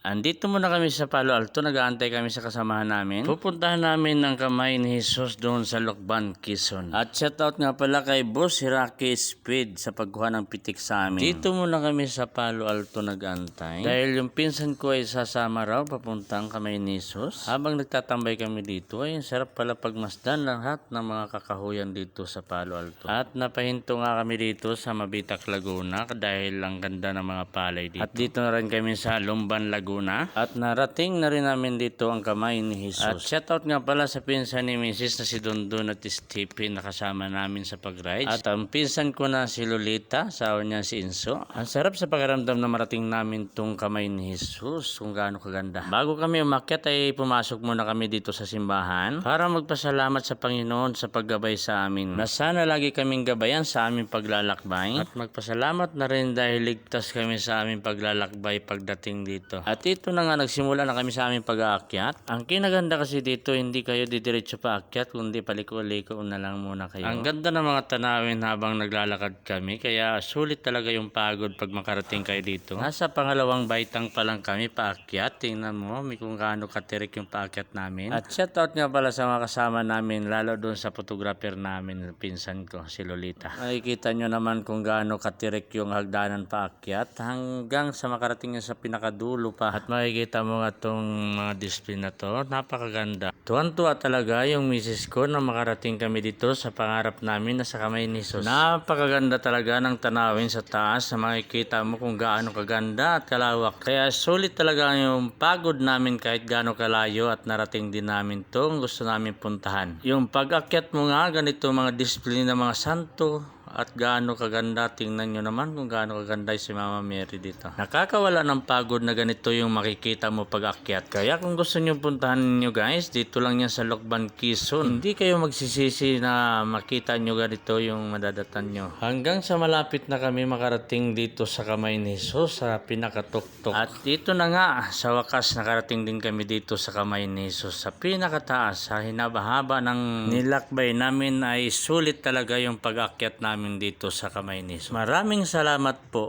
Andito muna kami sa Palo Alto, nag-aantay kami sa kasamahan namin. Pupuntahan namin ng kamay ni Jesus doon sa Lokban, Quezon. At shoutout nga pala kay Boss Hiraki Speed sa pagkuha ng pitik sa amin. Dito muna kami sa Palo Alto nag-aantay. Dahil yung pinsan ko ay sasama raw papuntang kamay ni Jesus. Habang nagtatambay kami dito ay sarap pala pagmasdan lahat ng mga kakahuyan dito sa Palo Alto. At napahinto nga kami dito sa Mabitak, Laguna dahil ang ganda ng mga palay dito. At dito na rin kami sa Lumban, Laguna. At narating na rin namin dito ang kamay ni Jesus. At shoutout nga pala sa pinsan ni Mrs. na si Dondon at Stephen na kasama namin sa pag-ride. At ang pinsan ko na si Lolita, asawa niya si Inso. Ang sarap sa pakiramdam na marating namin tong kamay ni Jesus, kung gaano kaganda. Bago kami umakyat ay pumasok muna kami dito sa simbahan para magpasalamat sa Panginoon sa paggabay sa amin. Na sana lagi kaming gabayan sa aming paglalakbay. At magpasalamat na rin dahil ligtas kami sa aming paglalakbay pagdating dito. At ito na nga, nagsimula na kami sa aming pag-aakyat. Ang kinaganda kasi dito, hindi kayo didiretso paakyat, kundi paliko-liko na lang muna kayo. Ang ganda ng mga tanawin habang naglalakad kami, kaya sulit talaga yung pagod pag makarating kayo dito. Nasa pangalawang baitang pa lang kami paakyat. Tingnan mo, may kung gaano katirik yung paakyat namin. At shoutout nga pala sa mga kasama namin, lalo doon sa photographer namin, pinsan ko, si Lolita. Makikita nyo naman kung gaano katirik yung hagdanan paakyat hanggang sa makarating sa pinakadulo pa. At makikita mo nga itong mga display na to, napakaganda. Tuwan-tuwa talaga yung misis ko na makarating kami dito sa pangarap namin na sa kamay ni Jesus. Napakaganda talaga ng tanawin sa taas na makikita mo kung gaano kaganda at kalawak. Kaya sulit talaga yung pagod namin kahit gaano kalayo at narating din namin itong gusto namin puntahan. Yung pag-akyat mo nga, ganito mga display ng mga santo. At gaano kaganda, tingnan nyo naman kung gaano kaganda si Mama Mary dito. Nakakawala ng pagod na ganito yung makikita mo pag-akyat. Kaya kung gusto nyo puntahan nyo guys, dito lang yan sa Lokban, Quezon. Hindi kayo magsisisi na makita nyo ganito yung madadatan nyo. Hanggang sa malapit na kami makarating dito sa kamay ni Jesus sa pinakatuktok. At dito na nga, sa wakas nakarating din kami dito sa kamay ni Jesus. Sa pinakataas, sa hinabahaba ng nilakbay namin ay sulit talaga yung pag-akyat namin dito sa kamay ni Jesus. Maraming salamat po.